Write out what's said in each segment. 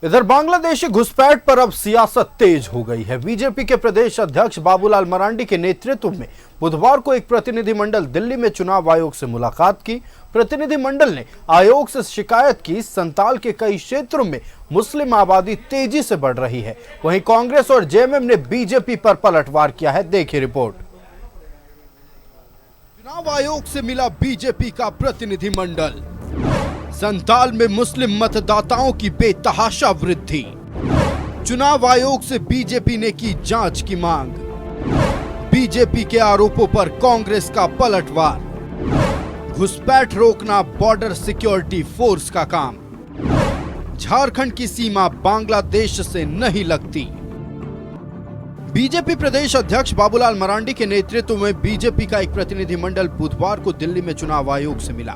इधर बांग्लादेशी घुसपैठ पर अब सियासत तेज हो गई है। बीजेपी के प्रदेश अध्यक्ष बाबूलाल मरांडी के नेतृत्व में बुधवार को एक प्रतिनिधिमंडल दिल्ली में चुनाव आयोग से मुलाकात की। प्रतिनिधिमंडल ने आयोग से शिकायत की संताल के कई क्षेत्रों में मुस्लिम आबादी तेजी से बढ़ रही है। वहीं कांग्रेस और जेएमएम ने बीजेपी पर पलटवार किया है। देखिए रिपोर्ट। चुनाव आयोग से मिला बीजेपी का प्रतिनिधिमंडल। संताल में मुस्लिम मतदाताओं की बेतहाशा वृद्धि। चुनाव आयोग से बीजेपी ने की जांच की मांग। बीजेपी के आरोपों पर कांग्रेस का पलटवार। घुसपैठ रोकना बॉर्डर सिक्योरिटी फोर्स का काम। झारखंड की सीमा बांग्लादेश से नहीं लगती। बीजेपी प्रदेश अध्यक्ष बाबूलाल मरांडी के नेतृत्व में बीजेपी का एक प्रतिनिधिमंडल बुधवार को दिल्ली में चुनाव आयोग से मिला।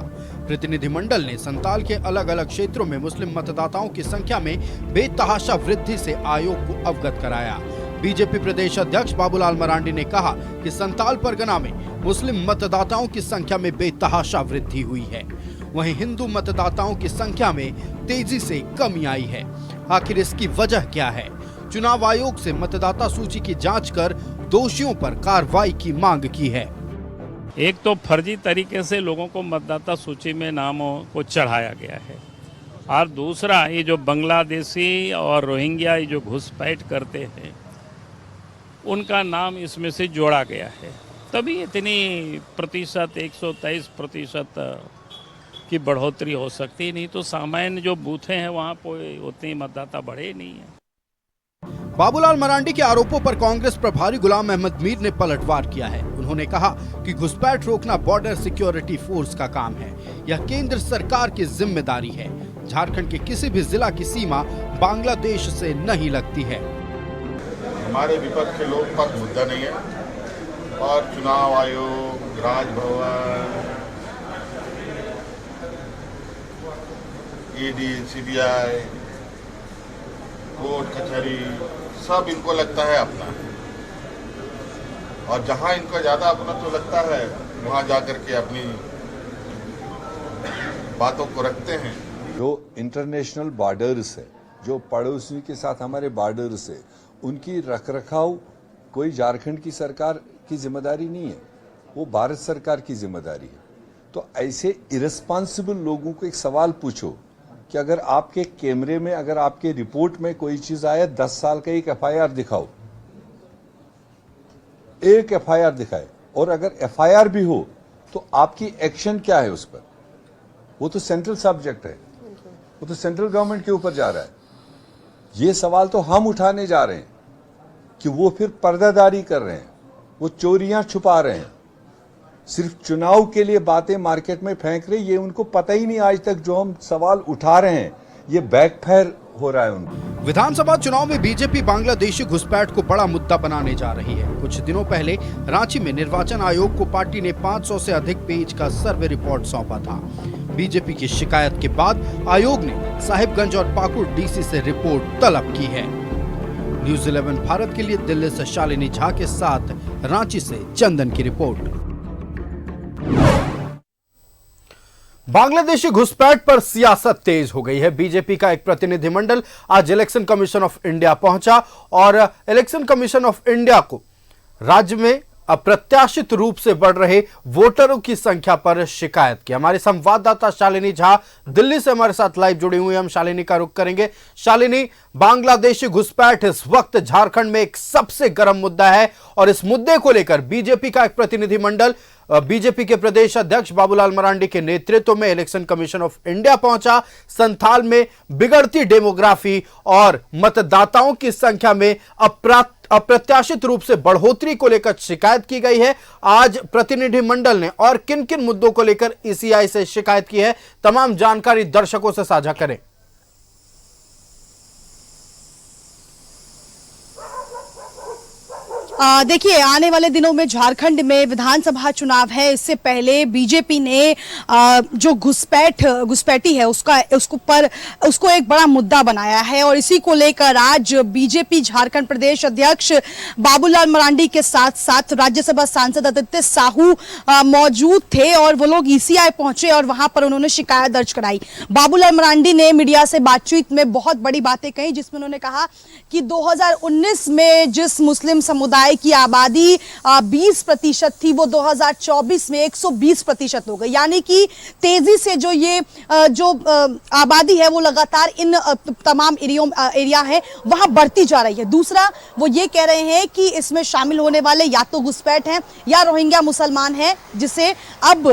प्रतिनिधिमंडल ने संताल के अलग अलग क्षेत्रों में मुस्लिम मतदाताओं की संख्या में बेतहाशा वृद्धि से आयोग को अवगत कराया। बीजेपी प्रदेश अध्यक्ष बाबूलाल मरांडी ने कहा कि संताल परगना में मुस्लिम मतदाताओं की संख्या में बेतहाशा वृद्धि हुई है। वहीं हिंदू मतदाताओं की संख्या में तेजी से कमी आई है। आखिर इसकी वजह क्या है? चुनाव आयोग से मतदाता सूची की जांच कर दोषियों पर कार्रवाई की मांग की है। एक तो फर्जी तरीके से लोगों को मतदाता सूची में नामों को चढ़ाया गया है, और दूसरा ये जो बांग्लादेशी और रोहिंग्या ये जो घुसपैठ करते हैं उनका नाम इसमें से जोड़ा गया है। तभी इतनी प्रतिशत 123% की बढ़ोतरी हो सकती, नहीं तो सामान्य जो बूथें हैं वहाँ पर उतनी मतदाता बढ़े नहीं है। बाबूलाल मरांडी के आरोपों पर कांग्रेस प्रभारी गुलाम अहमद मीर ने पलटवार किया है। उन्होंने कहा कि घुसपैठ रोकना बॉर्डर सिक्योरिटी फोर्स का काम है। यह केंद्र सरकार की जिम्मेदारी है। झारखंड के किसी भी जिला की सीमा बांग्लादेश से नहीं लगती है। हमारे विपक्ष के लोग पास मुद्दा नहीं है, और चुनाव आयोग, राजभवन, ईडी, सीबीआई, कोर्ट कचहरी सब इनको लगता है अपना, और जहां इनको ज्यादा अपना तो लगता है वहां जाकर के अपनी बातों को रखते हैं। जो इंटरनेशनल बॉर्डर्स है, जो पड़ोसी के साथ हमारे बॉर्डर्स है, उनकी रखरखाव कोई झारखंड की सरकार की जिम्मेदारी नहीं है, वो भारत सरकार की जिम्मेदारी है। तो ऐसे इरेस्पॉन्सिबल लोगों को एक सवाल पूछो कि अगर आपके कैमरे में, अगर आपके रिपोर्ट में कोई चीज आया, 10 साल का एक एफआईआर दिखाओ, एक एफआईआर दिखाए, और अगर एफआईआर भी हो तो आपकी एक्शन क्या है उस पर? वो तो सेंट्रल सब्जेक्ट है, वो तो सेंट्रल गवर्नमेंट के ऊपर जा रहा है। ये सवाल तो हम उठाने जा रहे हैं कि वो फिर पर्दादारी कर रहे हैं, वो चोरियां छुपा रहे हैं, सिर्फ चुनाव के लिए बातें मार्केट में फेंक रहे। ये उनको पता ही नहीं आज तक जो हम सवाल उठा रहे हैं ये बैकफायर हो रहा है उनको। विधानसभा चुनाव में बीजेपी बांग्लादेशी घुसपैठ को बड़ा मुद्दा बनाने जा रही है। कुछ दिनों पहले रांची में निर्वाचन आयोग को पार्टी ने 500 से अधिक पेज का सर्वे रिपोर्ट सौंपा था। बीजेपी की शिकायत के बाद आयोग ने साहिबगंज और पाकुड़ डीसी से रिपोर्ट तलब की है। न्यूज़ 11 भारत के लिए दिल्ली से शालिनी झा के साथ रांची से चंदन की रिपोर्ट। बांग्लादेशी घुसपैठ पर सियासत तेज हो गई है। बीजेपी का एक प्रतिनिधिमंडल आज इलेक्शन कमीशन ऑफ इंडिया पहुंचा और इलेक्शन कमीशन ऑफ इंडिया को राज्य में अप्रत्याशित रूप से बढ़ रहे वोटरों की संख्या पर शिकायत की। हमारे संवाददाता शालिनी झा दिल्ली से हमारे साथ लाइव जुड़ी हुई हैं। हम शालिनी का रुख करेंगे। शालिनी, बांग्लादेशी घुसपैठ इस वक्त झारखंड में एक सबसे गर्म मुद्दा है, और इस मुद्दे को लेकर बीजेपी का एक प्रतिनिधिमंडल बीजेपी के प्रदेश अध्यक्ष बाबूलाल मरांडी के नेतृत्व में इलेक्शन कमीशन ऑफ इंडिया पहुंचा। संथाल में बिगड़ती डेमोग्राफी और मतदाताओं की संख्या में अप्रत्याशित रूप से बढ़ोतरी को लेकर शिकायत की गई है। आज प्रतिनिधिमंडल ने और किन किन मुद्दों को लेकर ईसीआई से शिकायत की है, तमाम जानकारी दर्शकों से साझा करें। देखिए, आने वाले दिनों में झारखंड में विधानसभा चुनाव है। इससे पहले बीजेपी ने जो घुसपैठी है उसको एक बड़ा मुद्दा बनाया है और इसी को लेकर आज बीजेपी झारखंड प्रदेश अध्यक्ष बाबूलाल मरांडी के साथ साथ राज्यसभा सांसद आदित्य साहू मौजूद थे और वो लोग ईसीआई पहुंचे और वहां पर उन्होंने शिकायत दर्ज कराई। बाबूलाल मरांडी ने मीडिया से बातचीत में बहुत बड़ी बातें कही, जिसमें उन्होंने कहा कि 2019 में जिस मुस्लिम समुदाय की आबादी 20% थी, वो 2024 में 120% हो गई। यानी कि तेजी से जो आबादी है वो लगातार इन तमाम एरिया है वहां बढ़ती जा रही है। दूसरा, वो ये कह रहे हैं कि इसमें शामिल होने वाले या तो घुसपैठ हैं या रोहिंग्या मुसलमान हैं, जिसे अब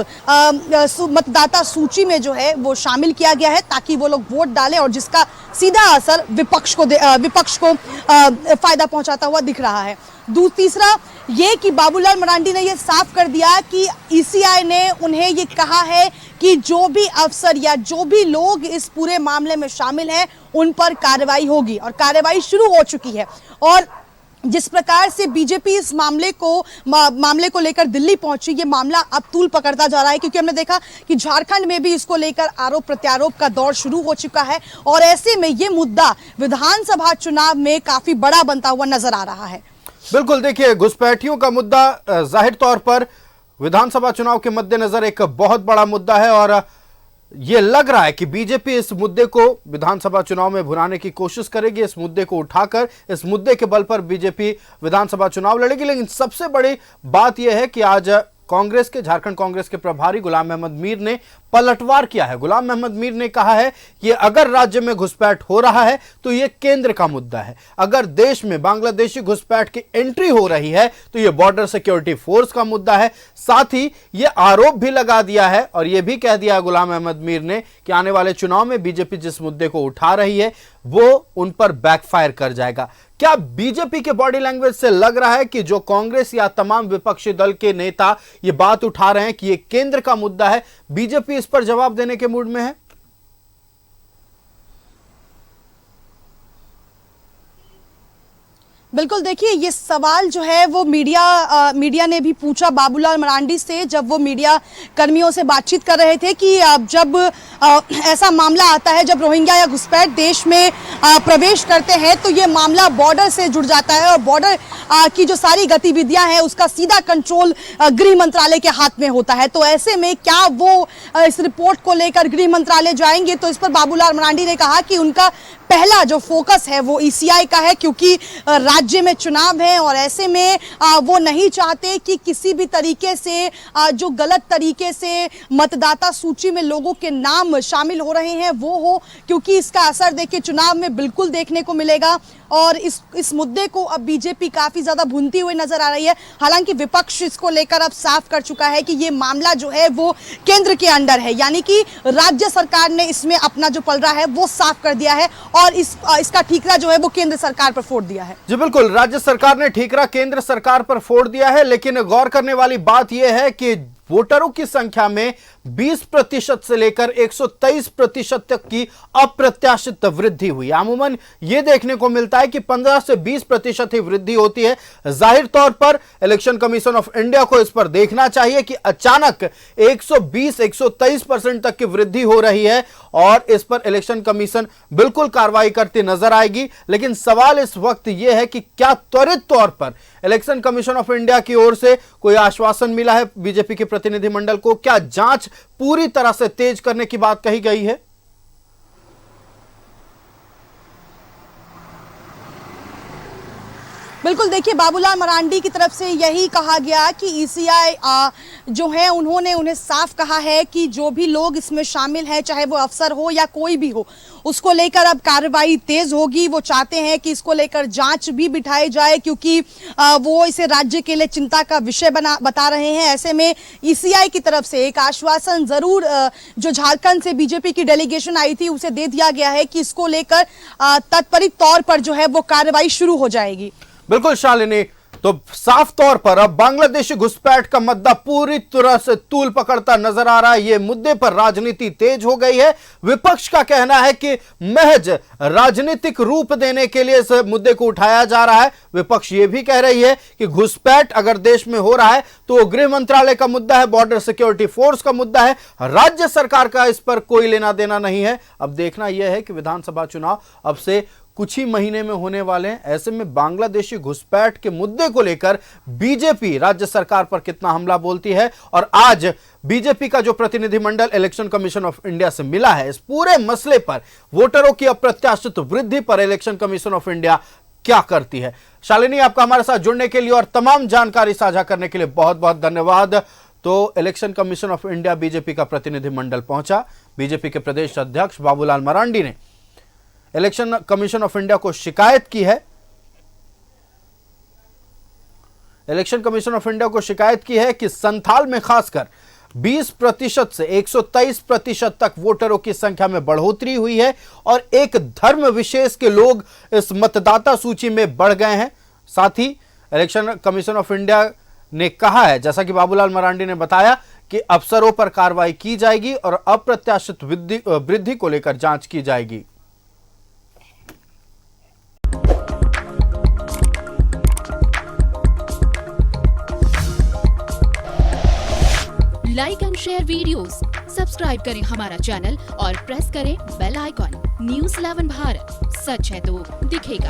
मतदाता सूची में जो है वो शामिल किया गया है ताकि वो लोग वोट डालें और जिसका सीधा असर विपक्ष को फायदा पहुंचाता हुआ दिख रहा है। तीसरा ये कि बाबूलाल मरांडी ने ये साफ कर दिया कि ईसीआई ने उन्हें ये कहा है कि जो भी अफसर या जो भी लोग इस पूरे मामले में शामिल हैं उन पर कार्रवाई होगी और कार्रवाई शुरू हो चुकी है। और जिस प्रकार से बीजेपी इस मामले को लेकर दिल्ली पहुंची, ये मामला अब तूल पकड़ता जा रहा है क्योंकि हमने देखा कि झारखंड में भी इसको लेकर आरोप प्रत्यारोप का दौर शुरू हो चुका है और ऐसे में ये मुद्दा विधानसभा चुनाव में काफी बड़ा बनता हुआ नजर आ रहा है। बिल्कुल, देखिए, घुसपैठियों का मुद्दा जाहिर तौर पर विधानसभा चुनाव के मद्देनजर एक बहुत बड़ा मुद्दा है और ये लग रहा है कि बीजेपी इस मुद्दे को विधानसभा चुनाव में भुनाने की कोशिश करेगी। इस मुद्दे को उठाकर इस मुद्दे के बल पर बीजेपी विधानसभा चुनाव लड़ेगी। लेकिन सबसे बड़ी बात यह है कि आज झारखंड कांग्रेस के प्रभारी गुलाम अहमद मीर ने पलटवार किया है। गुलाम अहमद मीर ने कहा है कि अगर राज्य में घुसपैठ हो रहा है तो यह केंद्र का मुद्दा है। अगर देश में बांग्लादेशी घुसपैठ की एंट्री हो रही है तो यह बॉर्डर सिक्योरिटी फोर्स का मुद्दा है। साथ ही यह आरोप भी लगा दिया है और यह भी कह दिया गुलाम अहमद मीर ने कि आने वाले चुनाव में बीजेपी जिस मुद्दे को उठा रही है वो उन पर बैकफायर कर जाएगा। क्या बीजेपी के बॉडी लैंग्वेज से लग रहा है कि जो कांग्रेस या तमाम विपक्षी दल के नेता ये बात उठा रहे हैं कि ये केंद्र का मुद्दा है, बीजेपी इस पर जवाब देने के मूड में है? बिल्कुल, देखिए, ये सवाल जो है वो मीडिया ने भी पूछा बाबूलाल मरांडी से जब वो मीडिया कर्मियों से बातचीत कर रहे थे कि जब ऐसा मामला आता है, जब रोहिंग्या या घुसपैठ देश में प्रवेश करते हैं तो ये मामला बॉर्डर से जुड़ जाता है और बॉर्डर की जो सारी गतिविधियां हैं उसका सीधा कंट्रोल गृह मंत्रालय के हाथ में होता है। तो ऐसे में क्या वो इस रिपोर्ट को लेकर गृह मंत्रालय जाएंगे? तो इस पर बाबूलाल मरांडी ने कहा कि उनका पहला जो फोकस है वो ईसीआई का है क्योंकि राज्य में चुनाव है और ऐसे में वो नहीं चाहते कि किसी भी तरीके से जो गलत तरीके से मतदाता सूची में लोगों के नाम शामिल हो रहे हैं वो हो, क्योंकि इसका असर देखिए चुनाव में बिल्कुल देखने को मिलेगा और इस मुद्दे को अब बीजेपी काफी ज्यादा भूनती हुई नजर आ रही है। हालांकि विपक्ष इसको लेकर अब साफ कर चुका है कि ये मामला जो है वो केंद्र के अंडर है, यानी कि राज्य सरकार ने इसमें अपना जो पलड़ा है वो साफ कर दिया है और इसका ठीकरा जो है वो केंद्र सरकार पर फोड़ दिया है। जी बिल्कुल, राज्य सरकार ने ठीकरा केंद्र सरकार पर फोड़ दिया है। लेकिन गौर करने वाली बात यह है कि वोटरों की संख्या में 20% से लेकर 123% तक की अप्रत्याशित वृद्धि हुई। अमूमन यह देखने को मिलता है कि 15 से 20% ही वृद्धि होती है। जाहिर तौर पर इलेक्शन कमीशन ऑफ इंडिया को इस पर देखना चाहिए कि अचानक 120-123% तक की वृद्धि हो रही है और इस पर इलेक्शन कमीशन बिल्कुल कार्रवाई करती नजर आएगी। लेकिन सवाल इस वक्त यह है कि क्या त्वरित तौर पर इलेक्शन कमीशन ऑफ इंडिया की ओर से कोई आश्वासन मिला है बीजेपी के प्रतिनिधिमंडल को? क्या जांच पूरी तरह से तेज करने की बात कही गई है? बिल्कुल, देखिए, बाबूलाल मरांडी की तरफ से यही कहा गया कि ईसीआई जो है उन्हें साफ कहा है कि जो भी लोग इसमें शामिल हैं, चाहे वो अफसर हो या कोई भी हो, उसको लेकर अब कार्रवाई तेज होगी। वो चाहते हैं कि इसको लेकर जांच भी बिठाई जाए क्योंकि वो इसे राज्य के लिए चिंता का विषय बता रहे हैं। ऐसे में ईसीआई की तरफ से एक आश्वासन जरूर जो झारखंड से बीजेपी की डेलीगेशन आई थी उसे दे दिया गया है कि इसको लेकर तत्परित तौर पर जो है वो कार्रवाई शुरू हो जाएगी। बिल्कुल शालिनी, तो साफ तौर पर अब बांग्लादेशी घुसपैठ का मुद्दा पूरी तरह से तूल पकड़ता नजर आ रहा है। ये मुद्दे पर राजनीति तेज हो गई है। विपक्ष का कहना है कि महज राजनीतिक रूप देने के लिए इस मुद्दे को उठाया जा रहा है। विपक्ष ये भी कह रही है कि घुसपैठ अगर देश में हो रहा है तो वो गृह मंत्रालय का मुद्दा है, बॉर्डर सिक्योरिटी फोर्स का मुद्दा है, राज्य सरकार का इस पर कोई लेना देना नहीं है। अब देखना यह है कि विधानसभा चुनाव अब से कुछ ही महीने में होने वाले हैं। ऐसे में बांग्लादेशी घुसपैठ के मुद्दे को लेकर बीजेपी राज्य सरकार पर कितना हमला बोलती है, और आज बीजेपी का जो प्रतिनिधिमंडल इलेक्शन कमीशन ऑफ इंडिया से मिला है, इस पूरे मसले पर, वोटरों की अप्रत्याशित वृद्धि पर इलेक्शन कमीशन ऑफ इंडिया क्या करती है। शालिनी, आपका हमारे साथ जुड़ने के लिए और तमाम जानकारी साझा करने के लिए बहुत बहुत धन्यवाद। तो election commission of India BJP का प्रतिनिधिमंडल पहुंचा। बीजेपी के प्रदेश अध्यक्ष बाबूलाल मरांडी ने इलेक्शन कमीशन ऑफ इंडिया को शिकायत की है। इलेक्शन कमीशन ऑफ इंडिया को शिकायत की है कि संथाल में खासकर 20% से 123% तक वोटरों की संख्या में बढ़ोतरी हुई है और एक धर्म विशेष के लोग इस मतदाता सूची में बढ़ गए हैं। साथ ही इलेक्शन कमीशन ऑफ इंडिया ने कहा है, जैसा कि बाबूलाल मरांडी ने बताया, कि अफसरों पर कार्रवाई की जाएगी और अप्रत्याशित वृद्धि को लेकर जांच की जाएगी। Like and share videos, subscribe करें हमारा चैनल और प्रेस करें बेल आइकॉन। न्यूज़ 11 भारत, सच है तो दिखेगा।